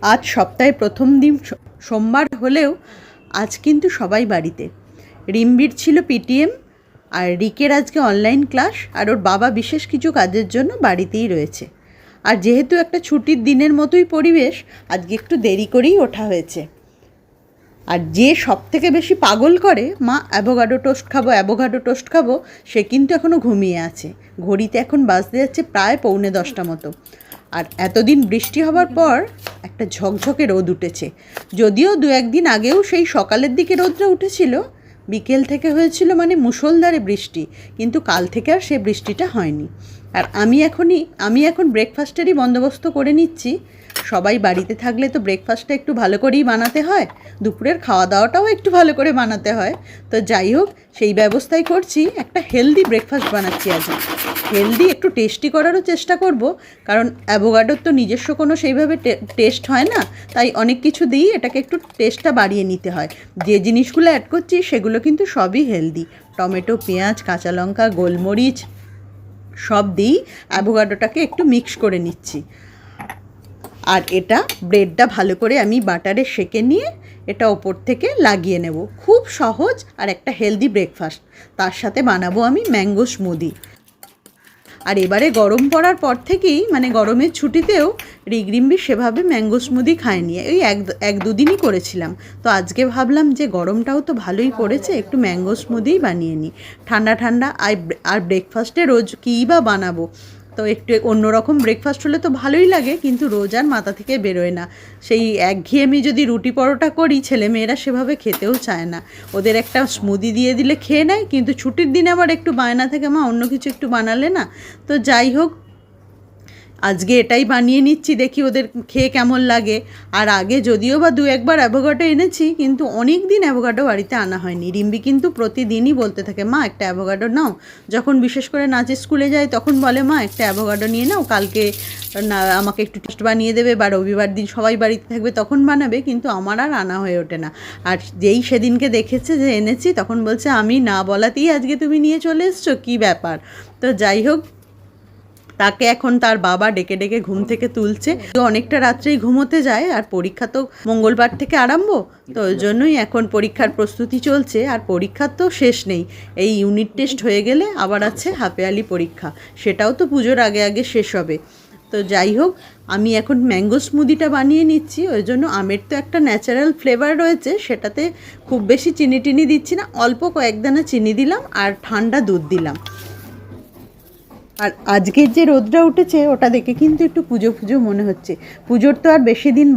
আজ সপ্তাহে প্রথম দিন সোমবার হলেও আজ কিন্তু সবাই বাড়িতে। রিম্বির ছিল পিটিএম, আর রিকের আজকে অনলাইন ক্লাস, আর ওর বাবা বিশেষ কিছু কাজের জন্য বাড়িতেই রয়েছে। আর যেহেতু একটা ছুটির দিনের মতোই পরিবেশ, আজকে একটু দেরি করেই ওঠা হয়েছে। আর যে সব থেকে বেশি পাগল করে মা অ্যাভোকাডো টোস্ট খাবো, সে কিন্তু এখনও ঘুমিয়ে আছে। ঘড়িতে এখন বাজতে যাচ্ছে প্রায় 9:45 মতো। আর এতদিন বৃষ্টি হবার পর একটা ঝকঝকে রোদ উঠেছে। যদিও 2-1 দিন আগেও সেই সকালের দিকে রোদটা উঠেছিল, বিকেল থেকে হয়েছিল মানে মুষলধারে বৃষ্টি, কিন্তু কাল থেকে আর সে বৃষ্টিটা হয়নি। আর আমি এখন ব্রেকফাস্টেরই বন্দোবস্ত করে নিচ্ছি। সবাই বাড়িতে থাকলে তো ব্রেকফাস্টটা একটু ভালো করেই বানাতে হয়, দুপুরের খাওয়া দাওয়াটাও একটু ভালো করে বানাতে হয়। তো যাই হোক, সেই ব্যবস্থাই করছি। একটা হেলদি ব্রেকফাস্ট বানাচ্ছি আজ। হেলদি, একটু টেস্টি করারও চেষ্টা করব, কারণ অ্যাভোকাডোর তো নিজস্ব কোনো সেইভাবে টেস্ট হয় না, তাই অনেক কিছু দিই এটাকে একটু টেস্টটা বাড়িয়ে নিতে হয়। যে জিনিসগুলো অ্যাড করছি সেগুলো কিন্তু সবই হেলদি। টমেটো, পেঁয়াজ, কাঁচা লঙ্কা, গোলমরিচ সব দিই, অ্যাভোকাডোটাকে একটু মিক্স করে নিচ্ছি। আর এটা ব্রেডটা ভালো করে আমি বাটারে সেঁকে নিয়ে এটা ওপর থেকে লাগিয়ে নেব। খুব সহজ আর একটা হেলদি ব্রেকফাস্ট। তার সাথে বানাবো আমি ম্যাঙ্গো স্মুদি। আর এবারে গরম পড়ার পর থেকেই, মানে গরমের ছুটিতেও রিম্বি সেভাবে ম্যাঙ্গো স্মুদি খায়নি। ওই এক দুদিনই করেছিলাম। তো আজকে ভাবলাম যে গরমটাও তো ভালোই পড়েছে, একটু ম্যাঙ্গো স্মুদিই বানিয়ে নিই। ঠান্ডা ঠান্ডা। আর ব্রেকফাস্টে রোজ কী বা বানাবো, তো একটু অন্যরকম ব্রেকফাস্ট হলে তো ভালোই লাগে, কিন্তু রোজ আর মাথা থেকে বেরোয় না। সেই একঘেয়েমি যদি রুটি পরোটা করি, ছেলেমেয়েরা সেভাবে খেতেও চায় না। ওদের একটা স্মুদি দিয়ে দিলে খেয়ে নেয়, কিন্তু ছুটির দিনে আবার একটু বায়না থেকে মা অন্য কিছু একটু বানালে না। তো যাই হোক, আজকে এটাই বানিয়ে নিচ্ছি, দেখি ওদের খেয়ে কেমন লাগে। আর আগে যদিও বা 2-1 বার অ্যাভোকাডো এনেছি, কিন্তু অনেক দিন অ্যাভোকাডো বাড়িতে আনা হয়নি। রিম্বি কিন্তু প্রতিদিনই বলতে থাকে, মা একটা অ্যাভোকাডো নাও। যখন বিশেষ করে নাচের স্কুলে যায় তখন বলে, মা একটা অ্যাভোকাডো নিয়ে নাও, কালকে না আমাকে একটু টেস্ট বানিয়ে দেবে, বা রবিবার দিন সবাই বাড়িতে থাকবে তখন বানাবে। কিন্তু আমার আর আনা হয়ে ওঠে না। আর যেই সেদিনকে দেখেছে যে এনেছি, তখন বলছে আমি না বলাতেই আজকে তুমি নিয়ে চলে এসছো, কী ব্যাপার। তো যাই হোক, তাকে এখন তার বাবা ডেকে ডেকে ঘুম থেকে তুলছে। তো অনেকটা রাত্রেই ঘুমোতে যায়, আর পরীক্ষা তো মঙ্গলবার থেকে আরম্ভ। তো ওই জন্যই এখন পরীক্ষার প্রস্তুতি চলছে। আর পরীক্ষার তো শেষ নেই। এই ইউনিট টেস্ট হয়ে গেলে আবার আছে হাফ ইয়ারলি পরীক্ষা, সেটাও তো পুজোর আগে আগে শেষ হবে। তো যাই হোক, আমি এখন ম্যাঙ্গো স্মুদিটা বানিয়ে নিচ্ছি। ওই জন্য আমের তো একটা ন্যাচারাল ফ্লেভার রয়েছে, সেটাতে খুব বেশি চিনি টিনি দিচ্ছি না, অল্প কয়েক দানা চিনি দিলাম আর ঠান্ডা দুধ দিলাম। আর আজকের যে রোদটা উঠেছে ওটা দেখে কিন্তু একটু পুজো পুজো মনে হচ্ছে। পুজোর তো আর বেশি দিন